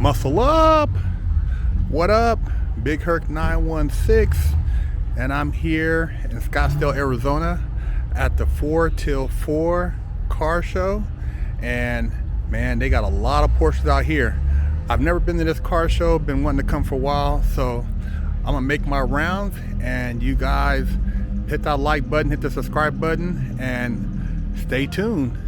Muscle up! What up? Big Herc 916, and I'm here in Scottsdale, Arizona at the 4till4 car show. And man, they got a lot of Porsches out here. I've never been to this car show, been wanting to come for a while, so I'm gonna make my rounds, and you guys hit that like button, hit the subscribe button, and stay tuned.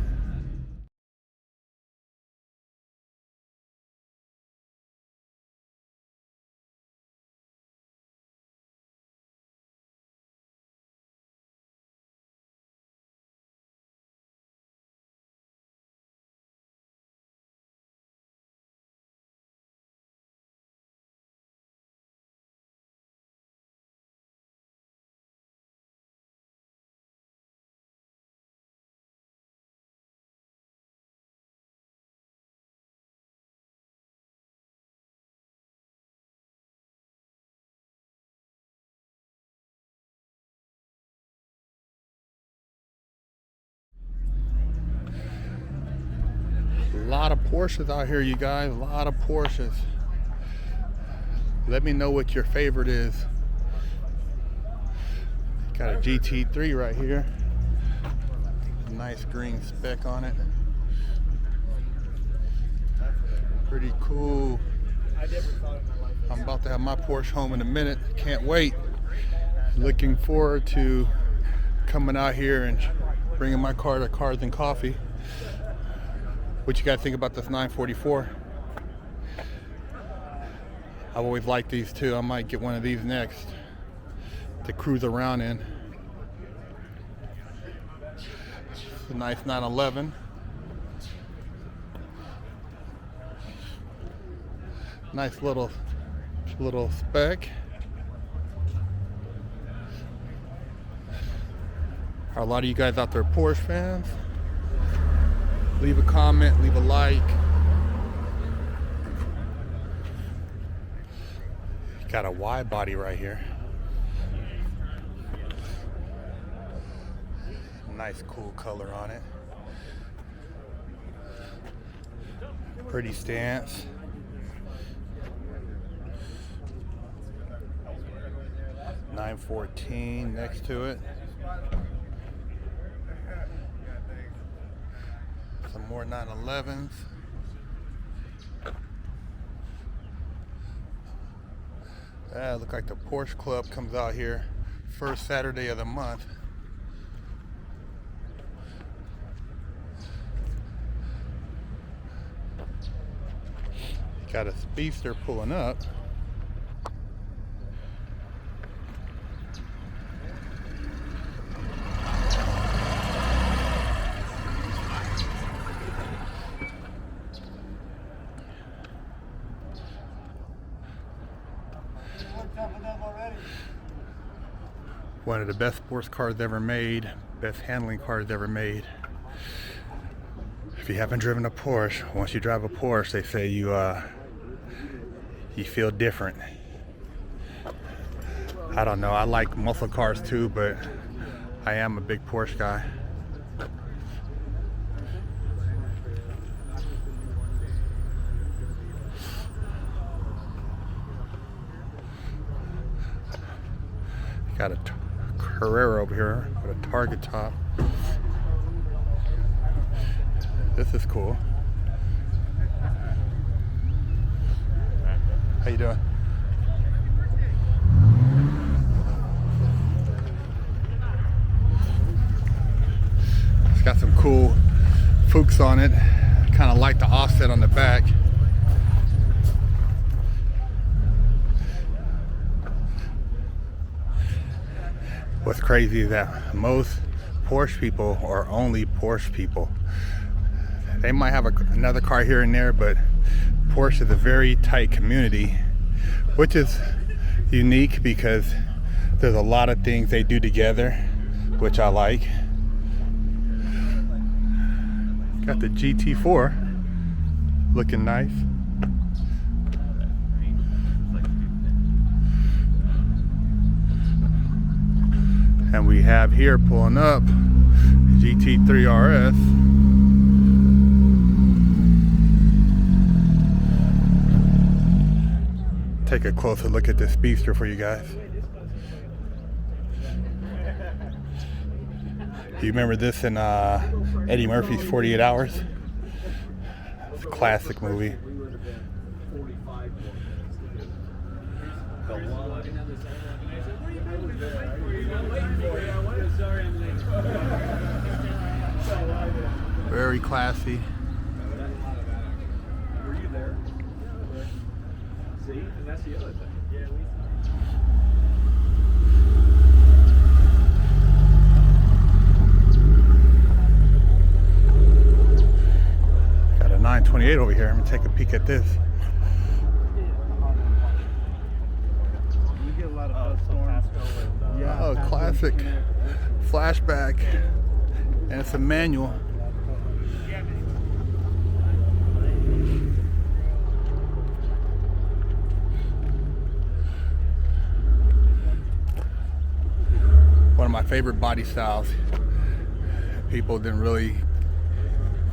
A lot of Porsches out here, you guys. A lot of Porsches. Let me know what your favorite is. Got a GT3 right here. Nice green speck on it. Pretty cool. I'm about to have my Porsche home in a minute. Can't wait. Looking forward to coming out here and bringing my car to Cars and Coffee. What you guys think about this 944? I've always liked these too. I might get one of these next to cruise around in. It's a nice 911. Nice little spec. Are a lot of you guys out there Porsche fans? Leave a comment, leave a like. Got a wide body right here. Nice cool color on it. Pretty stance. $914 next to it. Some more 911s. Look like the Porsche Club comes out here first Saturday of the month. Got a Speedster pulling up. One of the best sports cars ever made, best handling cars ever made. If you haven't driven a Porsche, once you drive a Porsche, they say you feel different. I don't know, I like muscle cars too, but I am a big Porsche guy. Got a Carrera over here with a target top. This is cool. How you doing? It's got some cool Fuchs on it. Kind of like the offset on the back. What's crazy is that most Porsche people are only Porsche people. They might have another car here and there, but Porsche is a very tight community, which is unique because there's a lot of things they do together, which I like. Got the GT4 looking nice. And we have here pulling up GT3 RS. take a closer look at this speedster for you guys. You remember this in Eddie Murphy's 48 Hours? It's a classic movie. Very classy. Were you there? See, and that's the other thing. Yeah, got a 928 over here. I'm gonna take a peek at this. You get a lot of dust storms. Yeah. Oh, classic flashback, and it's a manual. One of my favorite body styles. People didn't really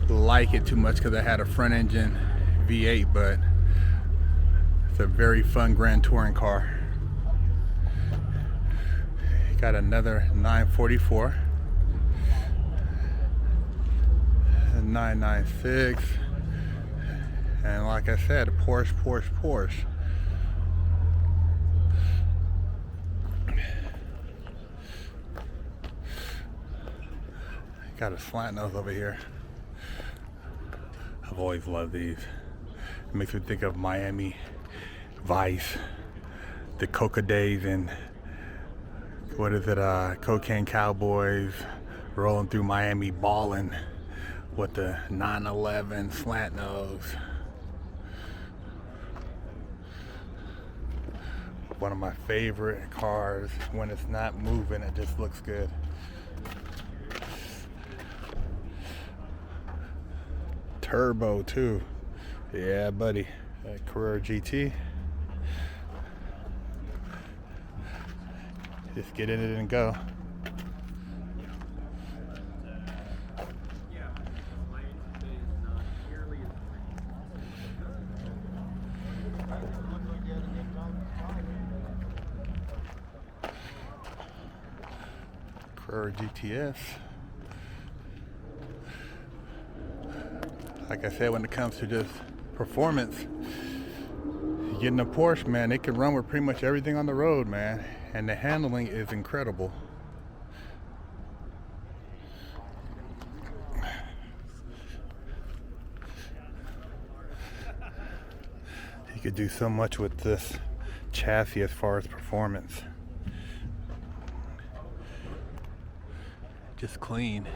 like it too much because I had a front engine V8, but it's a very fun grand touring car. Got another 944, a 996, and like I said, Porsche. Got a slant nose over here. I've always loved these. It makes me think of Miami Vice, the Coca days, and what is it, Cocaine Cowboys rolling through Miami balling with the 911 slant nose. One of my favorite cars. When it's not moving, it just looks good. Turbo too. Yeah, buddy. Carrera GT. Just get in it and go. Carrera GTS. Like I said, when it comes to just performance, getting a Porsche, man, it can run with pretty much everything on the road, man. And the handling is incredible. You could do so much with this chassis as far as performance. Just clean.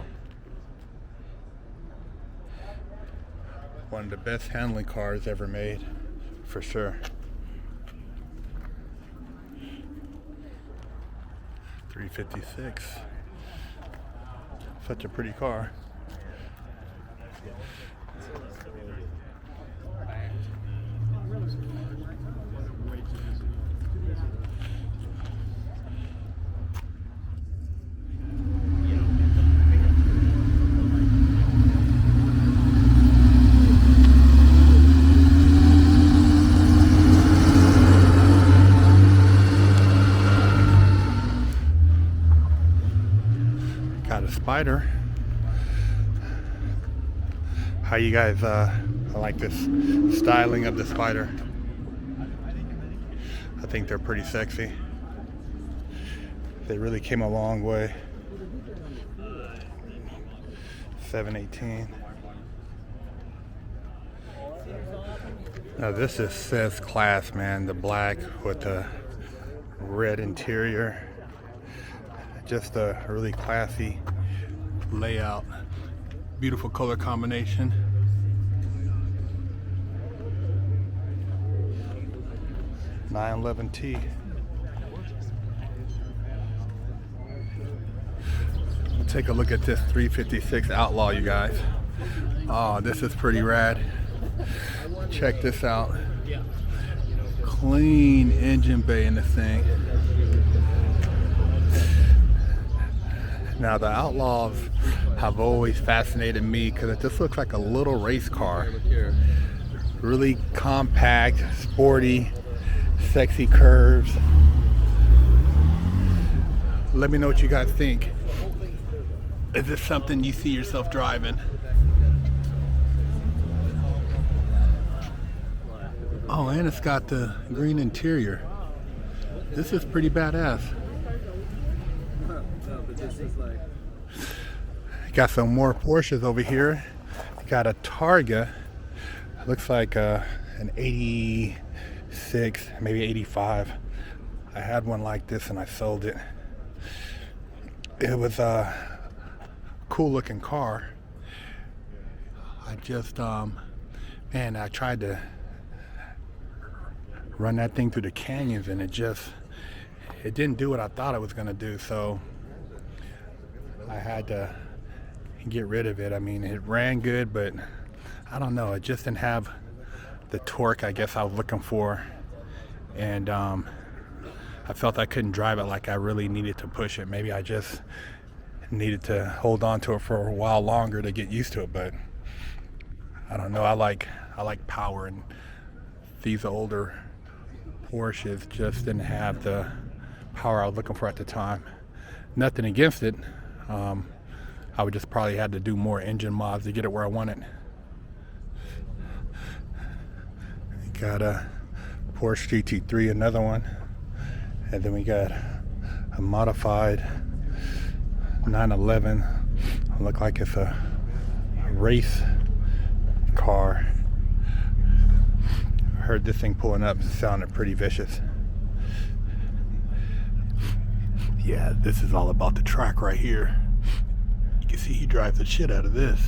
One of the best handling cars ever made, for sure. 356. Such a pretty car. Got a Spider. How you guys I like this styling of the Spider. I think they're pretty sexy. They really came a long way. 718. Now this says class, man. The black with the red interior. Just a really classy layout. Beautiful color combination. (911T). Take a look at this 356 Outlaw, you guys. Oh, this is pretty rad. Check this out. Clean engine bay in this thing. Now the Outlaws have always fascinated me because it just looks like a little race car. Really compact, sporty, sexy curves. Let me know what you guys think. Is this something you see yourself driving? Oh, and it's got the green interior. This is pretty badass. Got some more Porsches over here. Got a Targa. Looks like an 86, maybe 85. I had one like this and I sold it. It was a cool looking car. I just, man, I tried to run that thing through the canyons and it didn't do what I thought it was gonna do. So I had to get rid of it. I mean, it ran good, but I don't know, it just didn't have the torque I guess I was looking for, and I felt I couldn't drive it like I really needed to push it. Maybe I just needed to hold on to it for a while longer to get used to it, but I don't know. I like power, and these older Porsches just didn't have the power I was looking for at the time. Nothing against it. I would just probably had to do more engine mods to get it where I wanted. Got a Porsche GT3, another one, and then we got a modified 911. Look like it's a race car. I heard this thing pulling up, sounded pretty vicious. Yeah, this is all about the track right here. You can see he drives the shit out of this.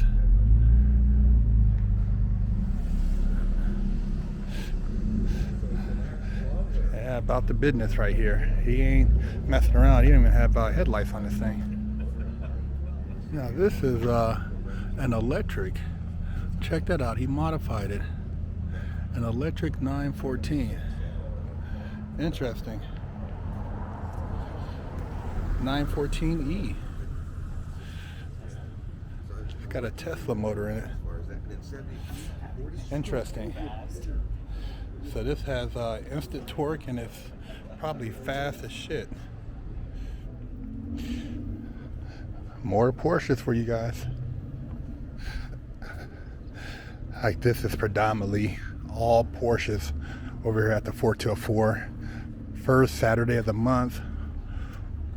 Yeah, about the business right here. He ain't messing around. He don't even have headlights on this thing. Now this is an electric. Check that out. He modified it. An electric 914. Interesting. 914E. It's got a Tesla motor in it. Interesting. So this has instant torque and it's probably fast as shit. More Porsches for you guys. Like this is predominantly all Porsches over here at the Fourtillfour. First Saturday of the month.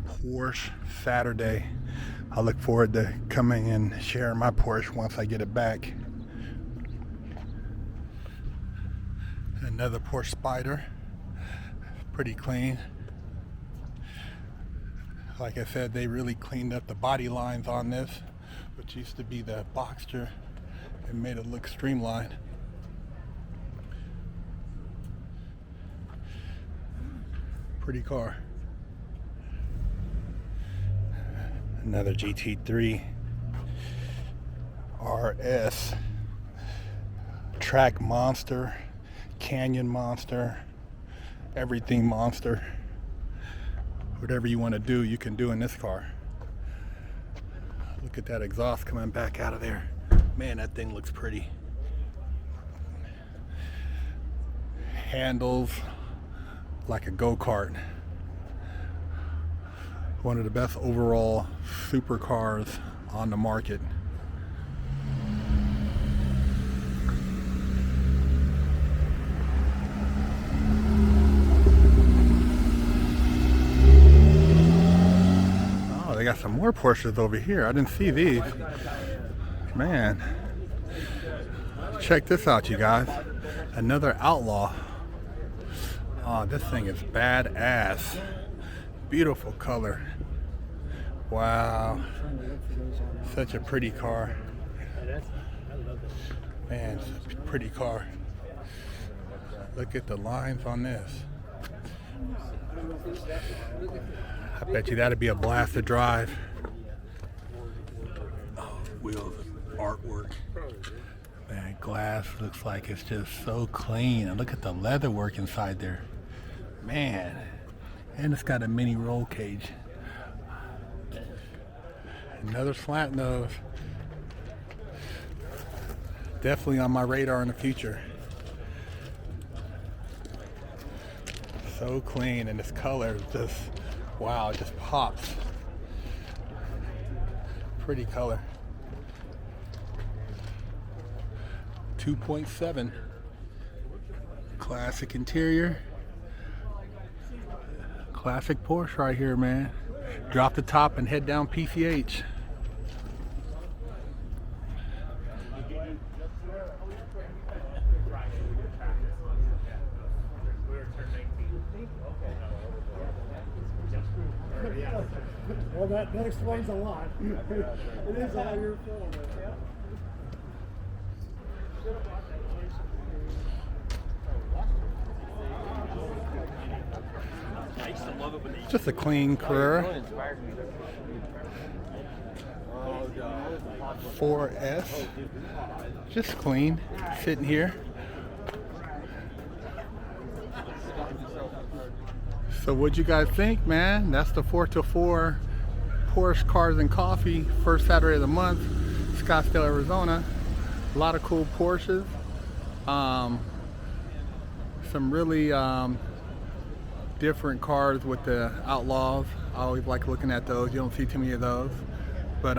Porsche Saturday. I look forward to coming and sharing my Porsche once I get it back. Another Porsche Spider, pretty clean. Like I said, they really cleaned up the body lines on this, which used to be the Boxster, and made it look streamlined. Pretty car. Another GT3 RS, track monster, canyon monster, everything monster. Whatever you want to do, you can do in this car. Look at that exhaust coming back out of there. Man, that thing looks pretty. Handles like a go-kart. One of the best overall supercars on the market. Oh, they got some more Porsches over here. I didn't see these. Man. Check this out, you guys. Another Outlaw. Oh, this thing is badass. Beautiful color. Wow. Such a pretty car. Man, such a pretty car. Look at the lines on this. I bet you that'd be a blast to drive. Oh, wheels, artwork. Man, glass looks like it's just so clean. And look at the leather work inside there. Man. And it's got a mini roll cage. Another slant nose. Definitely on my radar in the future. So clean, and this color is just, wow, it just pops. Pretty color. 2.7. Classic interior. Classic Porsche right here, man. Drop the top and head down PCH. Well, that explains a lot. It is all your fault. Just a clean Carrera. 4S. Just clean. Sitting here. So what'd you guys think, man? That's the 4 till 4 Porsche Cars and Coffee, first Saturday of the month, Scottsdale, Arizona. A lot of cool Porsches. Some really different cars with the Outlaws. I always like looking at those. You don't see too many of those. But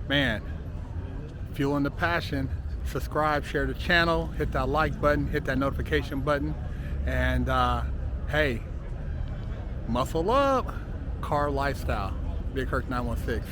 man, fueling the passion. Subscribe, share the channel, hit that like button, hit that notification button, and hey, muscle up. Car lifestyle. Big Herc 916.